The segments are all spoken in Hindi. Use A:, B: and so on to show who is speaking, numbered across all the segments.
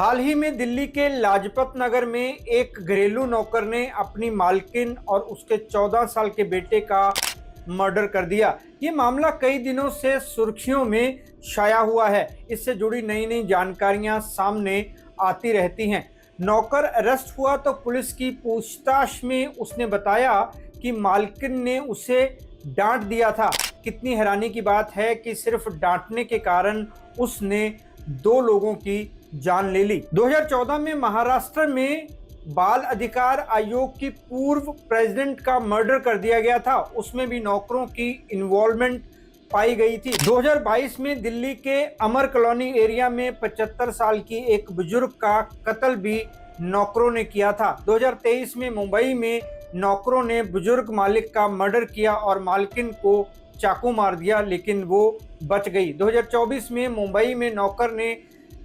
A: हाल ही में दिल्ली के लाजपत नगर में एक घरेलू नौकर ने अपनी मालकिन और उसके 14 साल के बेटे का मर्डर कर दिया। ये मामला कई दिनों से सुर्खियों में छाया हुआ है। इससे जुड़ी नई नई जानकारियां सामने आती रहती हैं। नौकर अरेस्ट हुआ तो पुलिस की पूछताछ में उसने बताया कि मालकिन ने उसे डांट दिया था। कितनी हैरानी की बात है कि सिर्फ डांटने के कारण उसने 2 लोगों की जान ले ली। 2014 में महाराष्ट्र में बाल अधिकार आयोग की पूर्व प्रेसिडेंट का मर्डर कर दिया गया था। उसमें भी नौकरों की इन्वॉल्वमेंट पाई गई थी। 2022 में दिल्ली के अमर कॉलोनी एरिया में 75 साल की एक बुजुर्ग का कत्ल भी नौकरों ने किया था। 2023 में मुंबई में नौकरों ने बुजुर्ग मालिक का मर्डर किया और मालकिन को चाकू मार दिया, लेकिन वो बच गई। 2024 में मुंबई में नौकर ने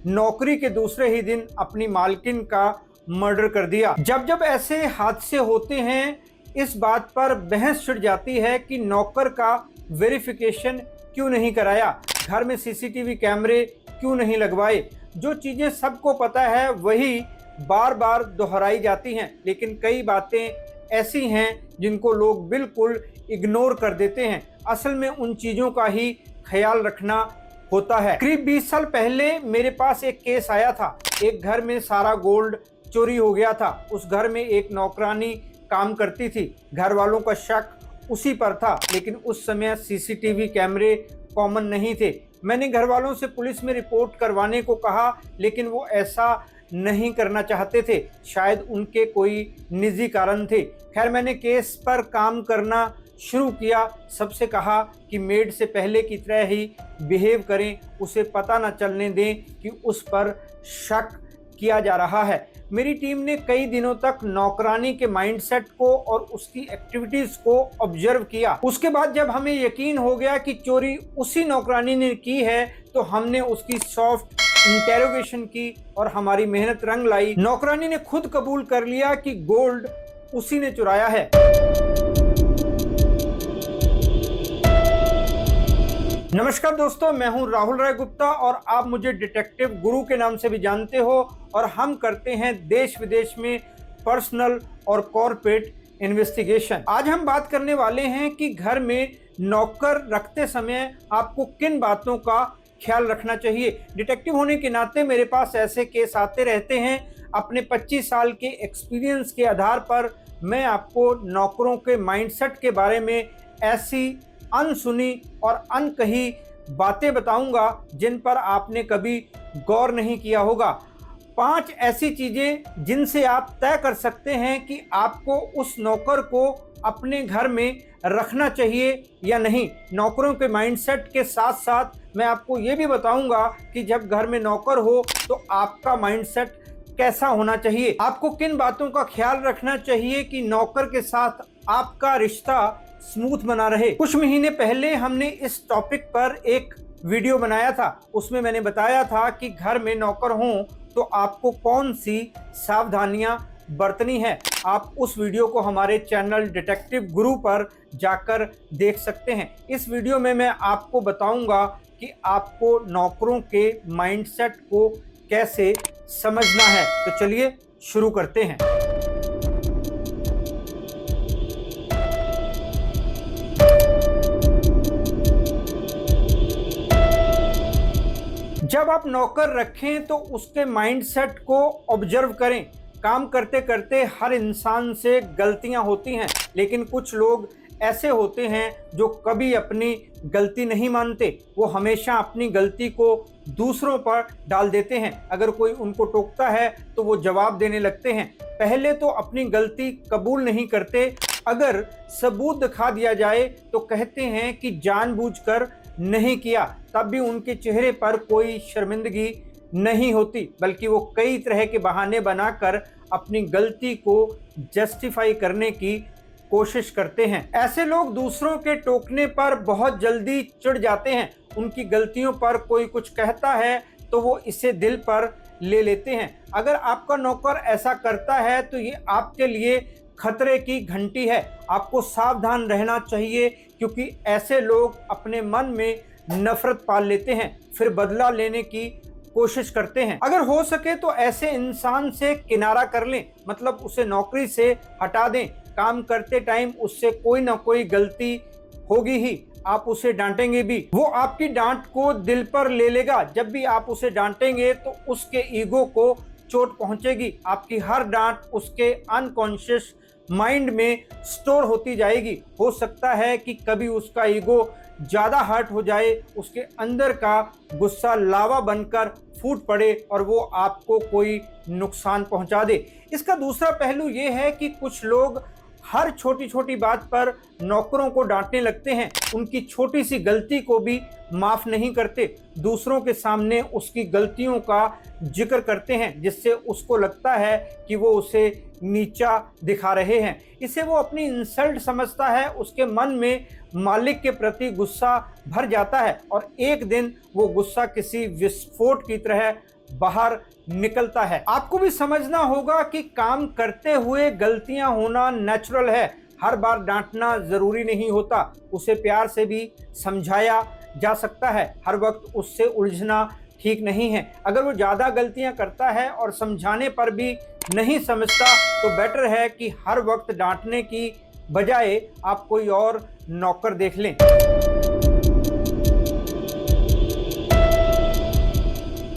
A: नौकरी के दूसरे ही दिन अपनी मालकिन का मर्डर कर दिया। जब जब ऐसे हादसे होते हैं, इस बात पर बहस छिड़ जाती है कि नौकर का वेरिफिकेशन क्यों नहीं कराया, घर में सीसीटीवी कैमरे क्यों नहीं लगवाए। जो चीजें सबको पता है वही बार बार दोहराई जाती हैं, लेकिन कई बातें ऐसी हैं जिनको लोग बिल्कुल इग्नोर कर देते हैं। असल में उन चीजों का ही ख्याल रखना होता है। करीब 20 साल पहले मेरे पास एक केस आया था। एक घर में सारा गोल्ड चोरी हो गया था। उस घर में एक नौकरानी काम करती थी। घर वालों का शक उसी पर था, लेकिन उस समय सीसीटीवी कैमरे कॉमन नहीं थे। मैंने घर वालों से पुलिस में रिपोर्ट करवाने को कहा, लेकिन वो ऐसा नहीं करना चाहते थे। शायद उनके कोई निजी कारण थे। खैर, मैंने केस पर काम करना शुरू किया। सबसे कहा कि मेड से पहले की तरह ही बिहेव करें, उसे पता न चलने दें कि उस पर शक किया जा रहा है। मेरी टीम ने कई दिनों तक नौकरानी के माइंडसेट को और उसकी एक्टिविटीज को ऑब्जर्व किया। उसके बाद जब हमें यकीन हो गया कि चोरी उसी नौकरानी ने की है, तो हमने उसकी सॉफ्ट इंटेरोगेशन की और हमारी मेहनत रंग लाई। नौकरानी ने खुद कबूल कर लिया कि गोल्ड उसी ने चुराया है। नमस्कार दोस्तों, मैं हूं राहुल राय गुप्ता और आप मुझे डिटेक्टिव गुरु के नाम से भी जानते हो। और हम करते हैं देश विदेश में पर्सनल और कॉर्पोरेट इन्वेस्टिगेशन। आज हम बात करने वाले हैं कि घर में नौकर रखते समय आपको किन बातों का ख्याल रखना चाहिए। डिटेक्टिव होने के नाते मेरे पास ऐसे केस आते रहते हैं। अपने 25 साल के एक्सपीरियंस के आधार पर मैं आपको नौकरों के माइंडसेट के बारे में ऐसी अनसुनी और अनकही बातें बताऊंगा जिन पर आपने कभी गौर नहीं किया होगा। 5 ऐसी चीजें जिनसे आप तय कर सकते हैं कि आपको उस नौकर को अपने घर में रखना चाहिए या नहीं। नौकरों के माइंडसेट के साथ साथ मैं आपको ये भी बताऊंगा कि जब घर में नौकर हो तो आपका माइंडसेट कैसा होना चाहिए। आपको किन बातों का ख्याल रखना चाहिए कि नौकर के साथ आपका रिश्ता स्मूथ बना रहे। कुछ महीने पहले हमने इस टॉपिक पर एक वीडियो बनाया था। उसमें मैंने बताया था कि घर में नौकर हों तो आपको कौन सी सावधानियां बरतनी है। आप उस वीडियो को हमारे चैनल डिटेक्टिव गुरु पर जाकर देख सकते हैं। इस वीडियो में मैं आपको बताऊंगा कि आपको नौकरों के माइंडसेट को कैसे समझना है। तो चलिए शुरू करते हैं। जब आप नौकर रखें तो उसके माइंडसेट को ऑब्जर्व करें। काम करते करते हर इंसान से गलतियां होती हैं, लेकिन कुछ लोग ऐसे होते हैं जो कभी अपनी गलती नहीं मानते। वो हमेशा अपनी गलती को दूसरों पर डाल देते हैं। अगर कोई उनको टोकता है तो वो जवाब देने लगते हैं। पहले तो अपनी गलती कबूल नहीं करते। अगर सबूत दिखा दिया जाए तो कहते हैं कि जानबूझकर नहीं किया। तब भी उनके चेहरे पर कोई शर्मिंदगी नहीं होती, बल्कि वो कई तरह के बहाने बनाकर अपनी गलती को जस्टिफाई करने की कोशिश करते हैं। ऐसे लोग दूसरों के टोकने पर बहुत जल्दी चिढ़ जाते हैं। उनकी गलतियों पर कोई कुछ कहता है तो वो इसे दिल पर ले लेते हैं। अगर आपका नौकर ऐसा करता है तो ये आपके लिए खतरे की घंटी है। आपको सावधान रहना चाहिए, क्योंकि ऐसे लोग अपने मन में नफरत पाल लेते हैं, फिर बदला लेने की कोशिश करते हैं। अगर हो सके तो ऐसे इंसान से किनारा कर लें, मतलब उसे नौकरी से हटा दें। काम करते टाइम उससे कोई ना कोई गलती होगी ही, आप उसे डांटेंगे भी, वो आपकी डांट को दिल पर ले लेगा। जब भी आप उसे डांटेंगे तो उसके ईगो को चोट पहुंचेगी। आपकी हर डांट उसके अनकॉन्शियस माइंड में स्टोर होती जाएगी। हो सकता है कि कभी उसका ईगो ज़्यादा हर्ट हो जाए, उसके अंदर का गुस्सा लावा बनकर फूट पड़े और वो आपको कोई नुकसान पहुंचा दे। इसका दूसरा पहलू ये है कि कुछ लोग हर छोटी छोटी बात पर नौकरों को डांटने लगते हैं, उनकी छोटी सी गलती को भी माफ़ नहीं करते, दूसरों के सामने उसकी गलतियों का जिक्र करते हैं, जिससे उसको लगता है कि वो उसे नीचा दिखा रहे हैं। इसे वो अपनी इंसल्ट समझता है, उसके मन में मालिक के प्रति गुस्सा भर जाता है और एक दिन वो गुस्सा किसी विस्फोट की तरह बाहर निकलता है। आपको भी समझना होगा कि काम करते हुए गलतियां होना नेचुरल है। हर बार डांटना जरूरी नहीं होता, उसे प्यार से भी समझाया जा सकता है। हर वक्त उससे उलझना ठीक नहीं है। अगर वो ज़्यादा गलतियां करता है और समझाने पर भी नहीं समझता तो बेटर है कि हर वक्त डांटने की बजाय आप कोई और नौकर देख लें।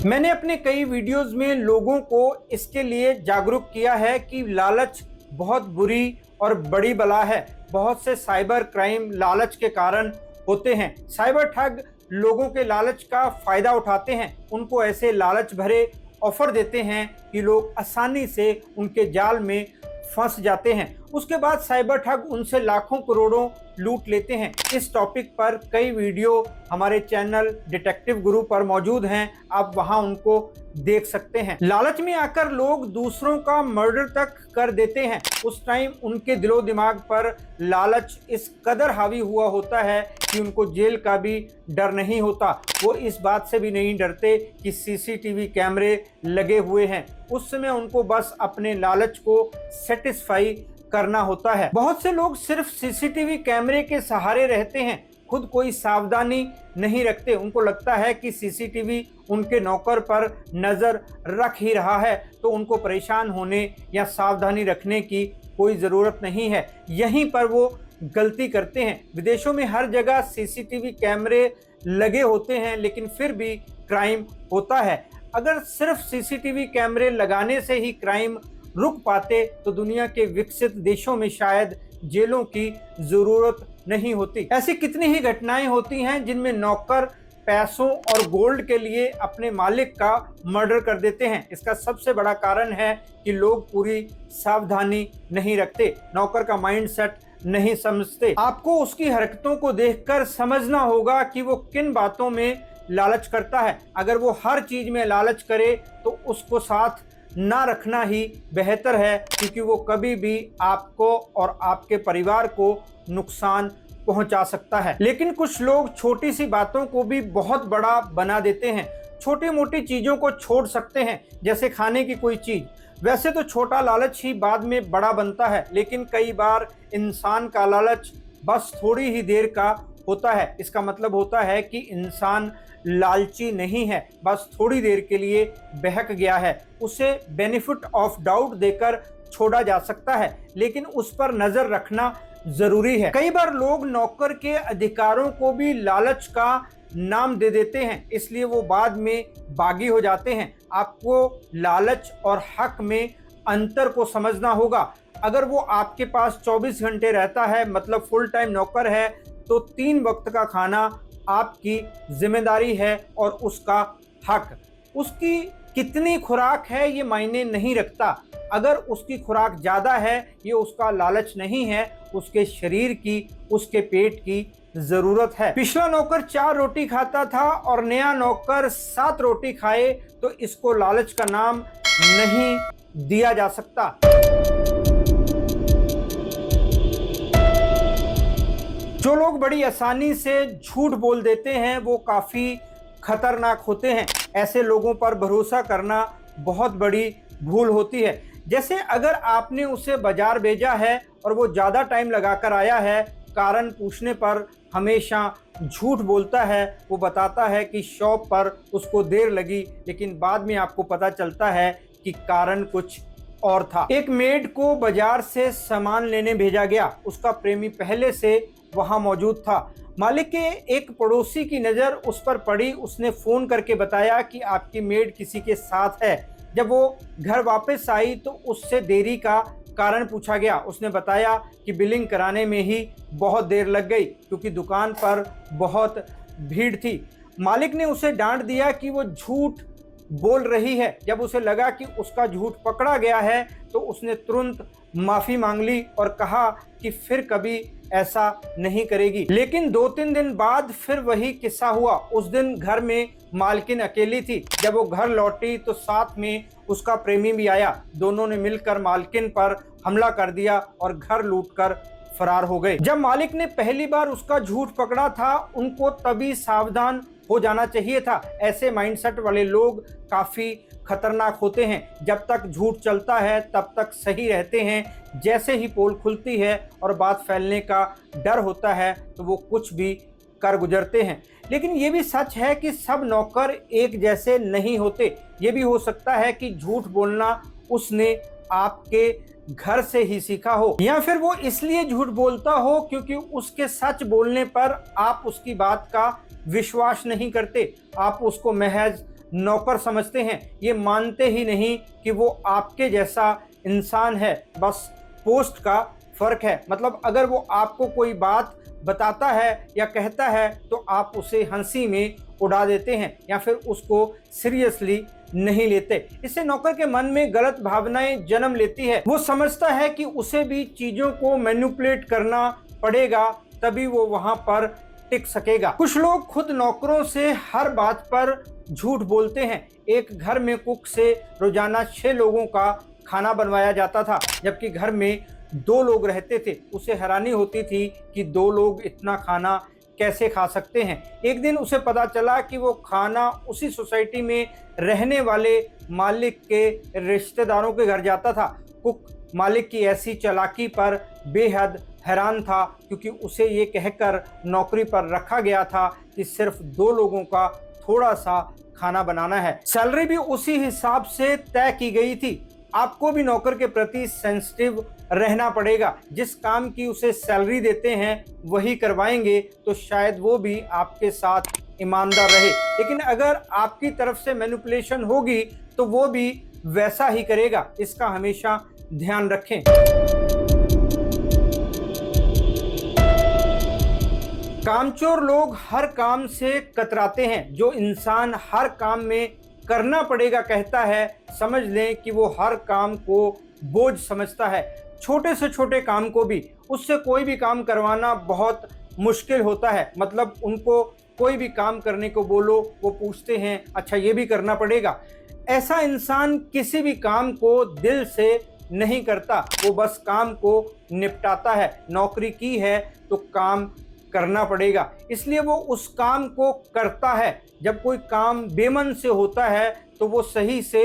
A: मैंने अपने कई वीडियोस में लोगों को इसके लिए जागरूक किया है कि लालच बहुत बुरी और बड़ी बला है। बहुत से साइबर क्राइम लालच के कारण होते हैं। साइबर ठग लोगों के लालच का फायदा उठाते हैं, उनको ऐसे लालच भरे ऑफर देते हैं कि लोग आसानी से उनके जाल में फंस जाते हैं। उसके बाद साइबर ठग उनसे लाखों करोड़ों लूट लेते हैं। इस टॉपिक पर कई वीडियो हमारे चैनल डिटेक्टिव गुरु पर मौजूद हैं, आप वहां उनको देख सकते हैं। लालच में आकर लोग दूसरों का मर्डर तक कर देते हैं। उस टाइम उनके दिलो दिमाग पर लालच इस कदर हावी हुआ होता है कि उनको जेल का भी डर नहीं होता। वो इस बात से भी नहीं डरते कि सीसीटीवी कैमरे लगे हुए हैं। उस समय उनको बस अपने लालच को सेटिस्फाई करना होता है। बहुत से लोग सिर्फ सीसीटीवी कैमरे के सहारे रहते हैं, खुद कोई सावधानी नहीं रखते। उनको लगता है कि सीसीटीवी उनके नौकर पर नज़र रख ही रहा है, तो उनको परेशान होने या सावधानी रखने की कोई ज़रूरत नहीं है। यहीं पर वो गलती करते हैं। विदेशों में हर जगह सीसीटीवी कैमरे लगे होते हैं, लेकिन फिर भी क्राइम होता है। अगर सिर्फ सीसीटीवी कैमरे लगाने से ही क्राइम रुक पाते तो दुनिया के विकसित देशों में शायद जेलों की जरूरत नहीं होती। ऐसी कितनी ही घटनाएं होती हैं जिनमें नौकर पैसों और गोल्ड के लिए अपने मालिक का मर्डर कर देते हैं। इसका सबसे बड़ा कारण है कि लोग पूरी सावधानी नहीं रखते, नौकर का माइंडसेट नहीं समझते। आपको उसकी हरकतों को देखकर समझना होगा कि वो किन बातों में लालच करता है। अगर वो हर चीज में लालच करे तो उसको साथ ना रखना ही बेहतर है, क्योंकि वो कभी भी आपको और आपके परिवार को नुकसान पहुंचा सकता है। लेकिन कुछ लोग छोटी सी बातों को भी बहुत बड़ा बना देते हैं। छोटी मोटी चीज़ों को छोड़ सकते हैं, जैसे खाने की कोई चीज़। वैसे तो छोटा लालच ही बाद में बड़ा बनता है, लेकिन कई बार इंसान का लालच बस थोड़ी ही देर का होता है। इसका मतलब होता है कि इंसान लालची नहीं है, बस थोड़ी देर के लिए बहक गया है। उसे बेनिफिट ऑफ डाउट देकर छोड़ा जा सकता है, लेकिन उस पर नज़र रखना ज़रूरी है। कई बार लोग नौकर के अधिकारों को भी लालच का नाम दे देते हैं, इसलिए वो बाद में बागी हो जाते हैं। आपको लालच और हक में अंतर को समझना होगा। अगर वो आपके पास 24 घंटे रहता है, मतलब फुल टाइम नौकर है, तो 3 वक्त का खाना आपकी जिम्मेदारी है और उसका हक। उसकी कितनी खुराक है ये मायने नहीं रखता। अगर उसकी खुराक ज़्यादा है, ये उसका लालच नहीं है, उसके शरीर की, उसके पेट की ज़रूरत है। पिछला नौकर 4 रोटी खाता था और नया नौकर 7 रोटी खाए, तो इसको लालच का नाम नहीं दिया जा सकता। जो लोग बड़ी आसानी से झूठ बोल देते हैं वो काफ़ी खतरनाक होते हैं। ऐसे लोगों पर भरोसा करना बहुत बड़ी भूल होती है। जैसे अगर आपने उसे बाजार भेजा है और वो ज़्यादा टाइम लगाकर आया है, कारण पूछने पर हमेशा झूठ बोलता है। वो बताता है कि शॉप पर उसको देर लगी, लेकिन बाद में आपको पता चलता है कि कारण कुछ और था। एक मेड को बाजार से सामान लेने भेजा गया। उसका प्रेमी पहले से वहां मौजूद था। मालिक के एक पड़ोसी की नज़र उस पर पड़ी। उसने फ़ोन करके बताया कि आपकी मेड किसी के साथ है। जब वो घर वापस आई तो उससे देरी का कारण पूछा गया। उसने बताया कि बिलिंग कराने में ही बहुत देर लग गई क्योंकि दुकान पर बहुत भीड़ थी। मालिक ने उसे डांट दिया कि वो झूठ बोल रही है। जब उसे लगा कि उसका झूठ पकड़ा गया है तो उसने तुरंत माफ़ी मांग ली और कहा कि फिर कभी ऐसा नहीं करेगी। लेकिन 2-3 दिन बाद फिर वही किस्सा हुआ। उस दिन घर में मालकिन अकेली थी। जब वो घर लौटी तो साथ में उसका प्रेमी भी आया। दोनों ने मिलकर मालकिन पर हमला कर दिया और घर लूटकर फरार हो गए। जब मालिक ने पहली बार उसका झूठ पकड़ा था, उनको तभी सावधान हो जाना चाहिए था। ऐसे माइंडसेट वाले लोग काफ़ी खतरनाक होते हैं। जब तक झूठ चलता है तब तक सही रहते हैं। जैसे ही पोल खुलती है और बात फैलने का डर होता है तो वो कुछ भी कर गुजरते हैं। लेकिन ये भी सच है कि सब नौकर एक जैसे नहीं होते। ये भी हो सकता है कि झूठ बोलना उसने आपके घर से ही सीखा हो, या फिर वो इसलिए झूठ बोलता हो क्योंकि उसके सच बोलने पर आप उसकी बात का विश्वास नहीं करते। आप उसको महज नौकर समझते हैं। ये मानते ही नहीं कि वो आपके जैसा इंसान है। बस पोस्ट का फर्क है। मतलब अगर वो आपको कोई बात बताता है या कहता है तो आप उसे हंसी में उड़ा देते हैं या फिर उसको सीरियसली नहीं लेते। इससे नौकर के मन में गलत भावनाएं जन्म लेती है। वो समझता है कि उसे भी चीज़ों को मैनिपुलेट करना पड़ेगा, तभी वो वहाँ पर टिक सकेगा। कुछ लोग खुद नौकरों से हर बात पर झूठ बोलते हैं। एक घर में कुक से रोजाना 6 लोगों का खाना बनवाया जाता था, जबकि घर में 2 लोग रहते थे। उसे हैरानी होती थी कि 2 लोग इतना खाना कैसे खा सकते हैं। एक दिन उसे पता चला कि वो खाना उसी सोसाइटी में रहने वाले मालिक के रिश्तेदारों के घर जाता था। कुक मालिक की ऐसी चालाकी पर बेहद हैरान था क्योंकि उसे ये कहकर नौकरी पर रखा गया था कि सिर्फ 2 लोगों का थोड़ा सा खाना बनाना है। सैलरी भी उसी हिसाब से तय की गई थी। आपको भी नौकर के प्रति सेंसिटिव रहना पड़ेगा। जिस काम की उसे सैलरी देते हैं वही करवाएंगे तो शायद वो भी आपके साथ ईमानदार रहे। लेकिन अगर आपकी तरफ से मैनिपुलेशन होगी तो वो भी वैसा ही करेगा। इसका हमेशा ध्यान रखें। कामचोर लोग हर काम से कतराते हैं। जो इंसान हर काम में करना पड़ेगा कहता है, समझ लें कि वो हर काम को बोझ समझता है। छोटे से छोटे काम को भी उससे कोई भी काम करवाना बहुत मुश्किल होता है। मतलब उनको कोई भी काम करने को बोलो, वो पूछते हैं अच्छा ये भी करना पड़ेगा। ऐसा इंसान किसी भी काम को दिल से नहीं करता, वो बस काम को निपटाता है। नौकरी की है तो काम करना पड़ेगा, इसलिए वो उस काम को करता है। जब कोई काम बेमन से होता है तो वो सही से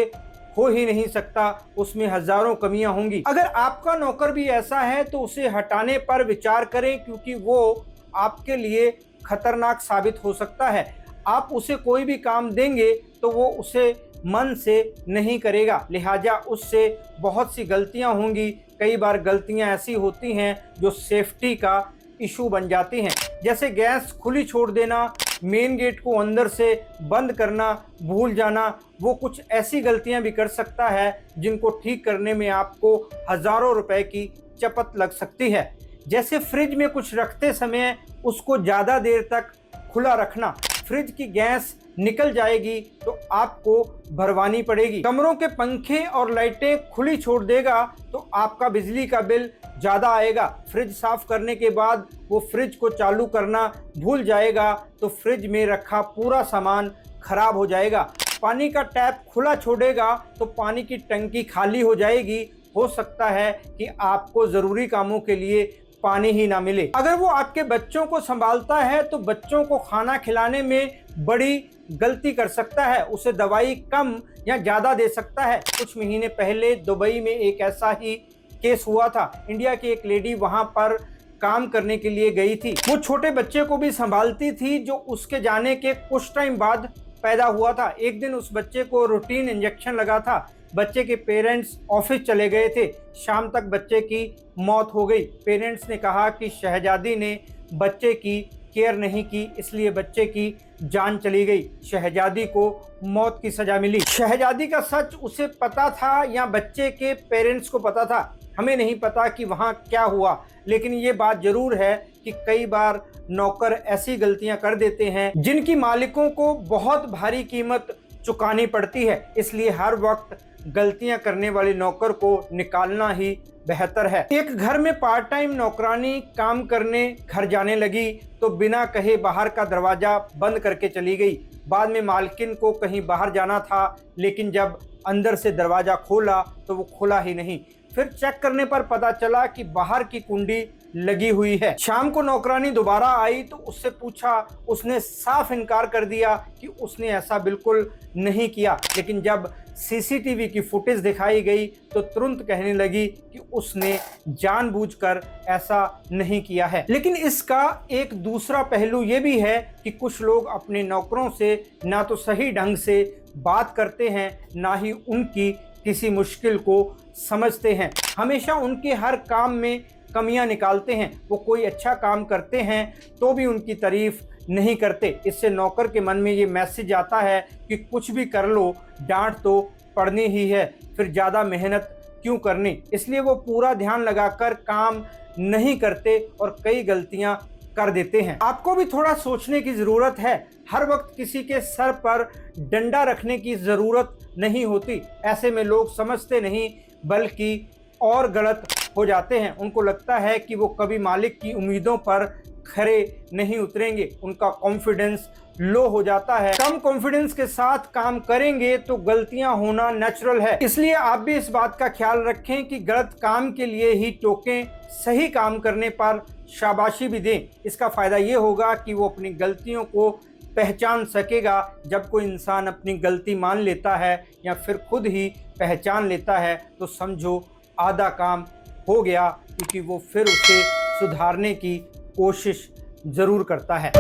A: हो ही नहीं सकता, उसमें हजारों कमियां होंगी। अगर आपका नौकर भी ऐसा है तो उसे हटाने पर विचार करें क्योंकि वो आपके लिए खतरनाक साबित हो सकता है। आप उसे कोई भी काम देंगे तो वो उसे मन से नहीं करेगा, लिहाजा उससे बहुत सी गलतियां होंगी। कई बार गलतियां ऐसी होती हैं जो सेफ्टी का इशू बन जाती हैं, जैसे गैस खुली छोड़ देना, मेन गेट को अंदर से बंद करना भूल जाना। वो कुछ ऐसी गलतियां भी कर सकता है जिनको ठीक करने में आपको हज़ारों रुपए की चपत लग सकती है। जैसे फ्रिज में कुछ रखते समय उसको ज़्यादा देर तक खुला रखना, फ्रिज की गैस निकल जाएगी तो आपको भरवानी पड़ेगी। कमरों के पंखे और लाइटें खुली छोड़ देगा तो आपका बिजली का बिल ज़्यादा आएगा। फ्रिज साफ करने के बाद वो फ्रिज को चालू करना भूल जाएगा तो फ्रिज में रखा पूरा सामान खराब हो जाएगा। पानी का टैप खुला छोड़ेगा तो पानी की टंकी खाली हो जाएगी। हो सकता है कि आपको ज़रूरी कामों के लिए पानी ही ना मिले। अगर वो आपके बच्चों को संभालता है तो बच्चों को खाना खिलाने में बड़ी गलती कर सकता है। उसे दवाई कम या ज़्यादा दे सकता है। कुछ महीने पहले दुबई में एक ऐसा ही केस हुआ था। इंडिया की एक लेडी वहाँ पर काम करने के लिए गई थी। वो छोटे बच्चे को भी संभालती थी जो उसके जाने के कुछ टाइम बाद पैदा हुआ था। एक दिन उस बच्चे को रूटीन इंजेक्शन लगा था। बच्चे के पेरेंट्स ऑफिस चले गए थे। शाम तक बच्चे की मौत हो गई। पेरेंट्स ने कहा कि शहजादी ने बच्चे की केयर नहीं की, इसलिए बच्चे की जान चली गई। शहजादी को मौत की सजा मिली। शहजादी का सच उसे पता था या बच्चे के पेरेंट्स को पता था, हमें नहीं पता कि वहाँ क्या हुआ, लेकिन ये बात जरूर है कि कई बार नौकर ऐसी गलतियां कर देते हैं जिनकी मालिकों को बहुत भारी कीमत चुकानी पड़ती है। इसलिए हर वक्त गलतियां करने वाले नौकर को निकालना ही बेहतर है। एक घर में पार्ट टाइम नौकरानी काम करने घर जाने लगी तो बिना कहे बाहर का दरवाजा बंद करके चली गई। बाद में मालकिन को कहीं बाहर जाना था, लेकिन जब अंदर से दरवाजा खोला तो वो खुला ही नहीं। फिर चेक करने पर पता चला कि बाहर की कुंडी लगी हुई है। शाम को नौकरानी दोबारा आई तो उससे पूछा, उसने साफ इनकार कर दिया कि उसने ऐसा बिल्कुल नहीं किया। लेकिन जब सीसीटीवी की फुटेज दिखाई गई तो तुरंत कहने लगी कि उसने जानबूझकर ऐसा नहीं किया है। लेकिन इसका एक दूसरा पहलू ये भी है कि कुछ लोग अपने नौकरों से ना तो सही ढंग से बात करते हैं, ना ही उनकी किसी मुश्किल को समझते हैं। हमेशा उनके हर काम में कमियां निकालते हैं। वो कोई अच्छा काम करते हैं तो भी उनकी तारीफ नहीं करते। इससे नौकर के मन में ये मैसेज आता है कि कुछ भी कर लो, डांट तो पड़नी ही है, फिर ज़्यादा मेहनत क्यों करनी। इसलिए वो पूरा ध्यान लगाकर काम नहीं करते और कई गलतियां कर देते हैं। आपको भी थोड़ा सोचने की ज़रूरत है। हर वक्त किसी के सर पर डंडा रखने की ज़रूरत नहीं होती। ऐसे में लोग समझते नहीं बल्कि और गलत हो जाते हैं। उनको लगता है कि वो कभी मालिक की उम्मीदों पर खरे नहीं उतरेंगे। उनका कॉन्फिडेंस लो हो जाता है। कम कॉन्फिडेंस के साथ काम करेंगे तो गलतियां होना नेचुरल है। इसलिए आप भी इस बात का ख्याल रखें कि गलत काम के लिए ही टोकें, सही काम करने पर शाबाशी भी दें। इसका फ़ायदा ये होगा कि वो अपनी गलतियों को पहचान सकेगा। जब कोई इंसान अपनी गलती मान लेता है या फिर खुद ही पहचान लेता है तो समझो आधा काम हो गया, क्योंकि वो फिर उसे सुधारने की कोशिश ज़रूर करता है।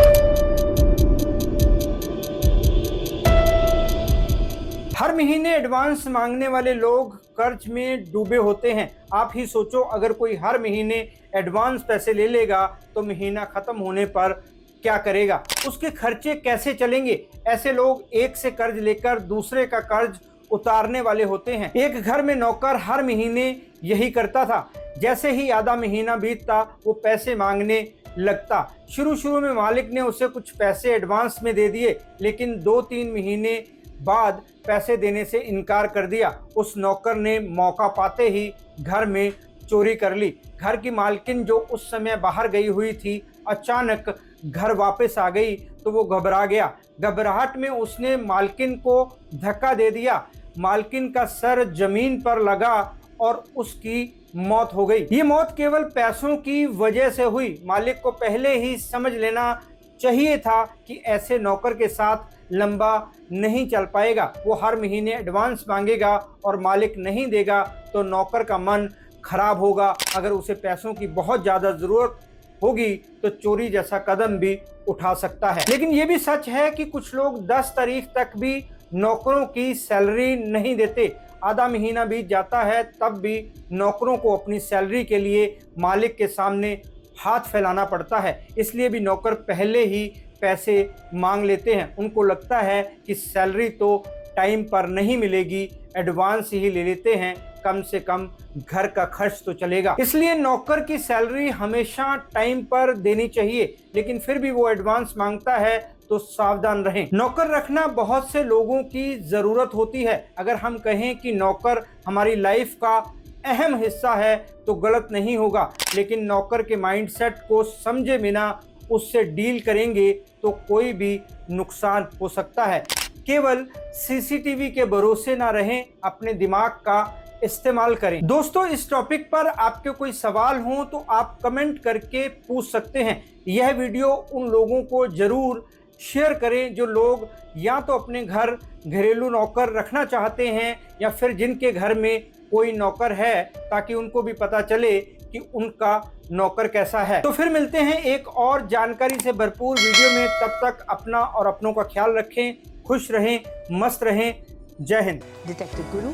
A: हर महीने एडवांस मांगने वाले लोग कर्ज में डूबे होते हैं। आप ही सोचो, अगर कोई हर महीने एडवांस पैसे ले लेगा तो महीना ख़त्म होने पर क्या करेगा, उसके खर्चे कैसे चलेंगे। ऐसे लोग एक से कर्ज लेकर दूसरे का कर्ज उतारने वाले होते हैं। एक घर में नौकर हर महीने यही करता था। जैसे ही आधा महीना बीतता वो पैसे मांगने लगता। शुरू में मालिक ने उसे कुछ पैसे एडवांस में दे दिए, लेकिन 2-3 महीने बाद पैसे देने से इनकार कर दिया। उस नौकर ने मौका पाते ही घर में चोरी कर ली। घर की मालकिन जो उस समय बाहर गई हुई थी, अचानक घर वापस आ गई तो वो घबरा गया। घबराहट में उसने मालकिन को धक्का दे दिया। मालकिन का सर जमीन पर लगा और उसकी मौत हो गई। ये मौत केवल पैसों की वजह से हुई। मालिक को पहले ही समझ लेना चाहिए था कि ऐसे नौकर के साथ लंबा नहीं चल पाएगा। वो हर महीने एडवांस मांगेगा और मालिक नहीं देगा तो नौकर का मन खराब होगा। अगर उसे पैसों की बहुत ज़्यादा ज़रूरत होगी तो चोरी जैसा कदम भी उठा सकता है। लेकिन ये भी सच है कि कुछ लोग 10 तारीख तक भी नौकरों की सैलरी नहीं देते। आधा महीना बीत जाता है तब भी नौकरों को अपनी सैलरी के लिए मालिक के सामने हाथ फैलाना पड़ता है। इसलिए भी नौकर पहले ही पैसे मांग लेते हैं। उनको लगता है कि सैलरी तो टाइम पर नहीं मिलेगी, एडवांस ही ले लेते हैं, कम से कम घर का खर्च तो चलेगा। इसलिए नौकर की सैलरी हमेशा टाइम पर देनी चाहिए, लेकिन फिर भी वो एडवांस मांगता है तो सावधान रहें। नौकर रखना बहुत से लोगों की ज़रूरत होती है। अगर हम कहें कि नौकर हमारी लाइफ का अहम हिस्सा है तो गलत नहीं होगा, लेकिन नौकर के माइंडसेट को समझे बिना उससे डील करेंगे तो कोई भी नुकसान हो सकता है। केवल सीसीटीवी के भरोसे ना रहें, अपने दिमाग का इस्तेमाल करें। दोस्तों, इस टॉपिक पर आपके कोई सवाल हो तो आप कमेंट करके पूछ सकते हैं। यह वीडियो उन लोगों को ज़रूर शेयर करें जो लोग या तो अपने घर घरेलू नौकर रखना चाहते हैं या फिर जिनके घर में कोई नौकर है, ताकि उनको भी पता चले कि उनका नौकर कैसा है। तो फिर मिलते हैं एक और जानकारी से भरपूर वीडियो में। तब तक अपना और अपनों का ख्याल रखें, खुश रहें, मस्त रहें। जय हिंद।
B: डिटेक्टिव गुरु